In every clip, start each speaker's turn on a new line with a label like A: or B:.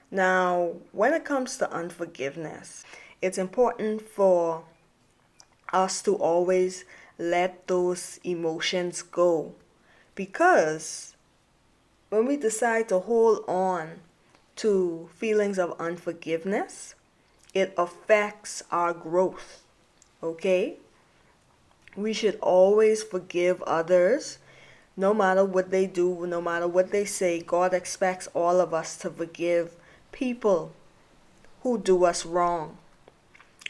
A: Now, when it comes to unforgiveness, it's important for us to always let those emotions go, because when we decide to hold on to feelings of unforgiveness, it affects our growth. Okay? We should always forgive others, no matter what they do, no matter what they say. God expects all of us to forgive people who do us wrong.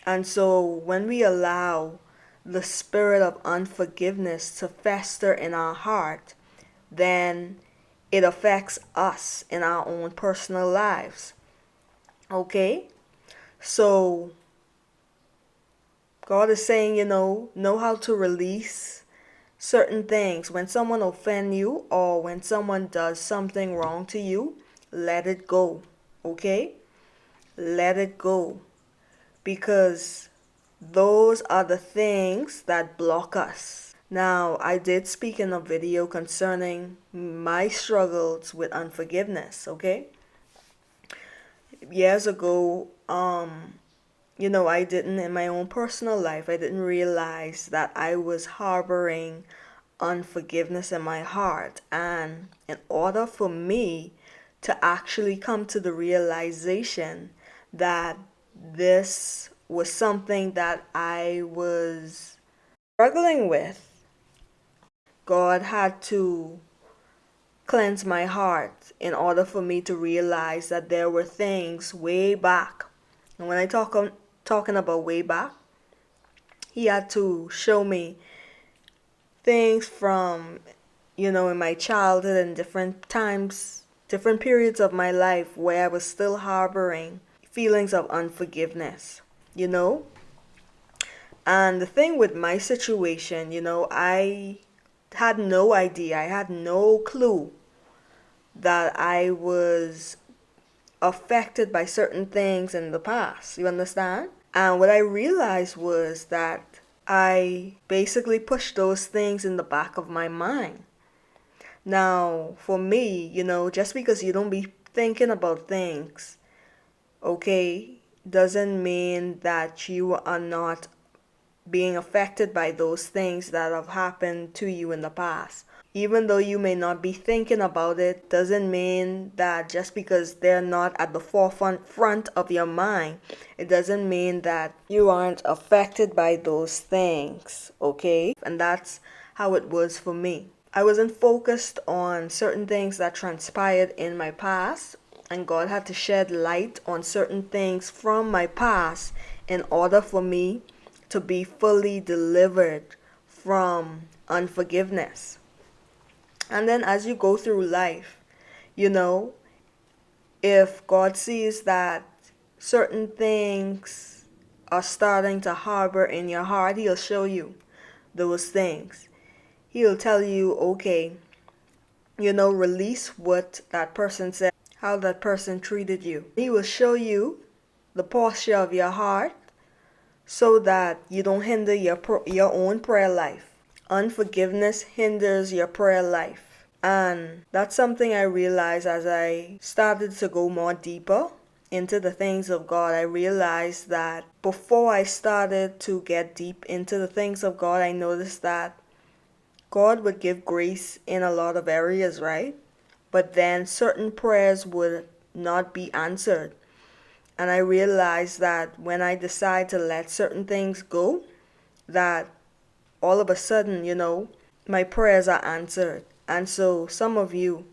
A: And so when we allow the spirit of unforgiveness to fester in our heart, then it affects us in our own personal lives. Okay? So God is saying, know how to release certain things. When someone offends you or when someone does something wrong to you, let it go. Okay? Let it go. Because those are the things that block us. Now, I did speak in a video concerning my struggles with unforgiveness, okay? Years ago, I didn't, in my own personal life, I didn't realize that I was harboring unforgiveness in my heart. And in order for me to actually come to the realization that this was something that I was struggling with, God had to cleanse my heart in order for me to realize that there were things way back. And when I talking about way back, He had to show me things from, in my childhood and different times, different periods of my life where I was still harboring feelings of unforgiveness, And the thing with my situation, I had no idea, I had no clue that I was affected by certain things in the past. You understand? And what I realized was that I basically pushed those things in the back of my mind. Now, for me, just because you don't be thinking about things, okay, doesn't mean that you are not being affected by those things that have happened to you in the past. Even though you may not be thinking about it, doesn't mean that just because they're not at the forefront of your mind, it doesn't mean that you aren't affected by those things, okay? And that's how it was for me. I wasn't focused on certain things that transpired in my past, and God had to shed light on certain things from my past in order for me to be fully delivered from unforgiveness. And then as you go through life, if God sees that certain things are starting to harbor in your heart, He'll show you those things. He'll tell you, okay, release what that person said, how that person treated you. He will show you the posture of your heart so that you don't hinder your own prayer life. Unforgiveness hinders your prayer life. And that's something I realized as I started to go more deeper into the things of God. I realized that before I started to get deep into the things of God, I noticed that God would give grace in a lot of areas, right? But then certain prayers would not be answered. And I realized that when I decide to let certain things go, that all of a sudden, my prayers are answered. And so some of you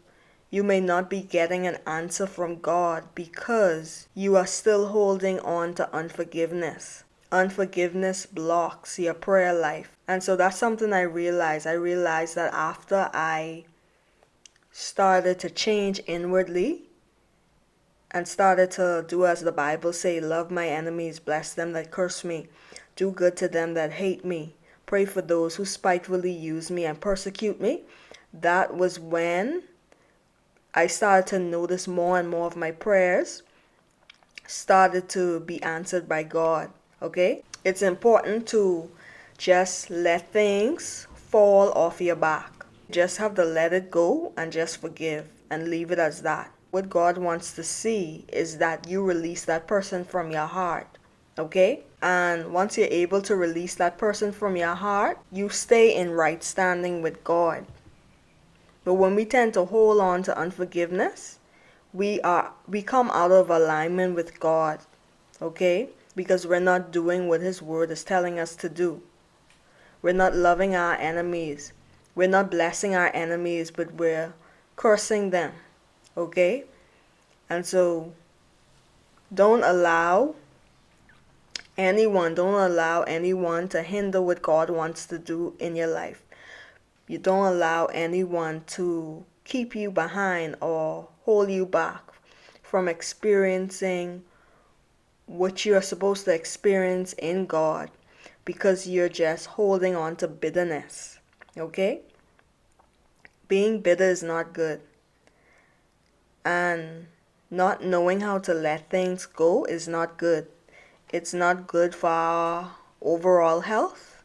A: may not be getting an answer from God because you are still holding on to unforgiveness. Unforgiveness blocks your prayer life. And so that's something I realized. I realized that after I started to change inwardly, and started to do as the Bible say, love my enemies, bless them that curse me, do good to them that hate me, pray for those who spitefully use me and persecute me. That was when I started to notice more and more of my prayers started to be answered by God. Okay? It's important to just let things fall off your back. Just have to let it go and just forgive and leave it as that. what God wants to see is that you release that person from your heart. Okay? And once you're able to release that person from your heart, you stay in right standing with God. But when we tend to hold on to unforgiveness, we come out of alignment with God. Okay? Because we're not doing what His Word is telling us to do. We're not loving our enemies. We're not blessing our enemies, but we're cursing them. Okay? And so don't allow anyone to hinder what God wants to do in your life. You don't allow anyone to keep you behind or hold you back from experiencing what you are supposed to experience in God, because you're just holding on to bitterness. Okay? Being bitter is not good. And not knowing how to let things go is not good. It's not good for our overall health.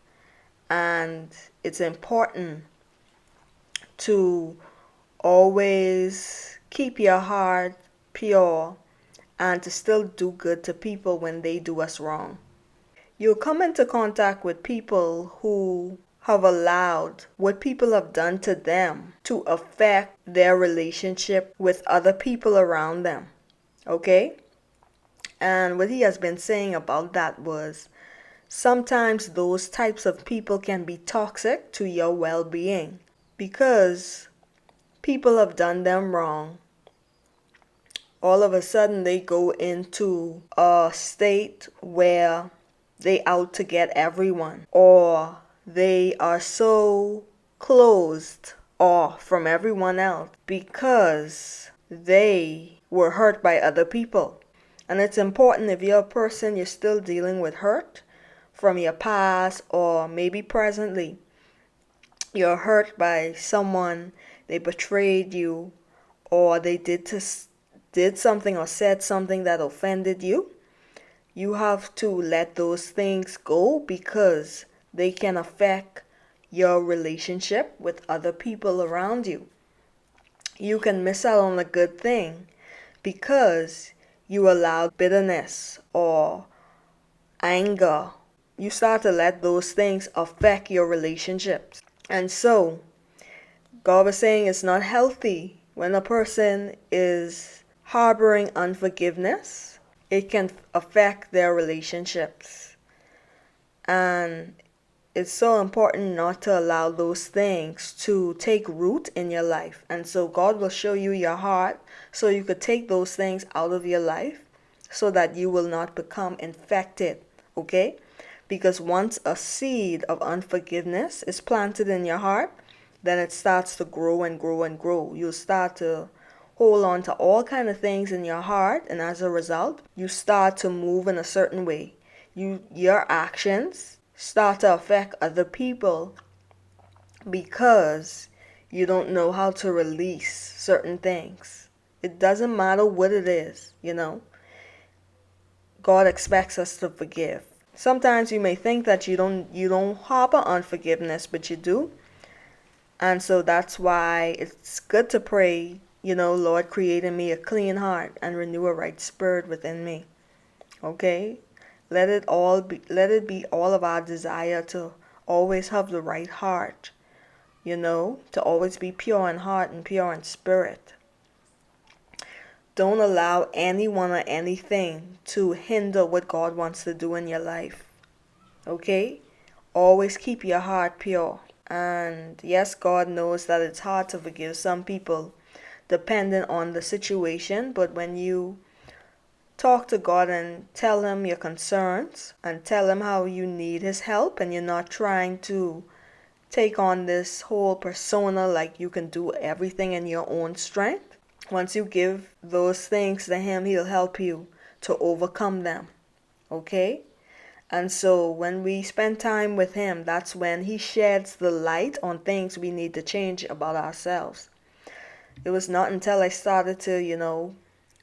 A: And it's important to always keep your heart pure and to still do good to people when they do us wrong. You'll come into contact with people who have allowed what people have done to them to affect their relationship with other people around them. Okay? And what he has been saying about that was sometimes those types of people can be toxic to your well-being because people have done them wrong. All of a sudden they go into a state where they out to get everyone, or they are so closed off from everyone else because they were hurt by other people. And it's important, if you're a person you're still dealing with hurt from your past or maybe presently, you're hurt by someone, they betrayed you, or they did something or said something that offended you, you have to let those things go because they can affect your relationship with other people around you. You can miss out on a good thing because you allow bitterness or anger. You start to let those things affect your relationships. And so, God was saying it's not healthy when a person is harboring unforgiveness. It can affect their relationships. And it's so important not to allow those things to take root in your life. And so God will show you your heart so you could take those things out of your life so that you will not become infected. Okay? Because once a seed of unforgiveness is planted in your heart, then it starts to grow and grow and grow. You'll start to hold on to all kind of things in your heart, and as a result, you start to move in a certain way. Your actions start to affect other people because you don't know how to release certain things. It doesn't matter what it is, God expects us to forgive. Sometimes you may think that you don't harbor unforgiveness, but you do. And so that's why it's good to pray, Lord, create in me a clean heart and renew a right spirit within me. Okay? Let it be all of our desire to always have the right heart, to always be pure in heart and pure in spirit. Don't allow anyone or anything to hinder what God wants to do in your life. Okay? Always keep your heart pure. And yes, God knows that it's hard to forgive some people depending on the situation, but when you talk to God and tell Him your concerns and tell Him how you need His help, and you're not trying to take on this whole persona like you can do everything in your own strength, once you give those things to Him, He'll help you to overcome them. Okay? And so when we spend time with Him, that's when He sheds the light on things we need to change about ourselves. It was not until I started to,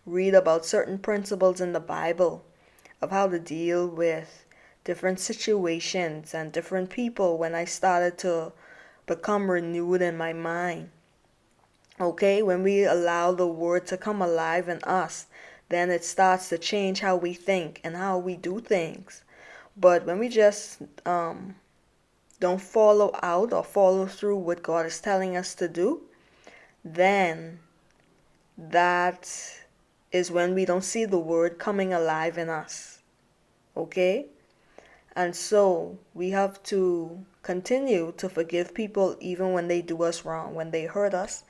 A: read about certain principles in the Bible of how to deal with different situations and different people when I started to become renewed in my mind. Okay, when we allow the word to come alive in us, then it starts to change how we think and how we do things. But when we just don't follow out or follow through what God is telling us to do, then that is when we don't see the word coming alive in us. Okay? And so we have to continue to forgive people even when they do us wrong, when they hurt us.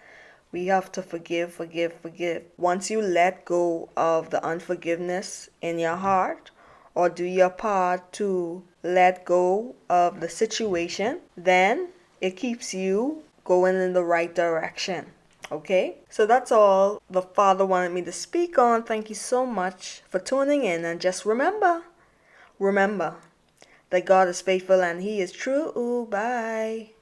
A: We have to forgive, forgive, forgive. Once you let go of the unforgiveness in your heart, or do your part to let go of the situation, then it keeps you going in the right direction. Okay? So that's all the Father wanted me to speak on. Thank you so much for tuning in. And just remember that God is faithful and He is true. Bye.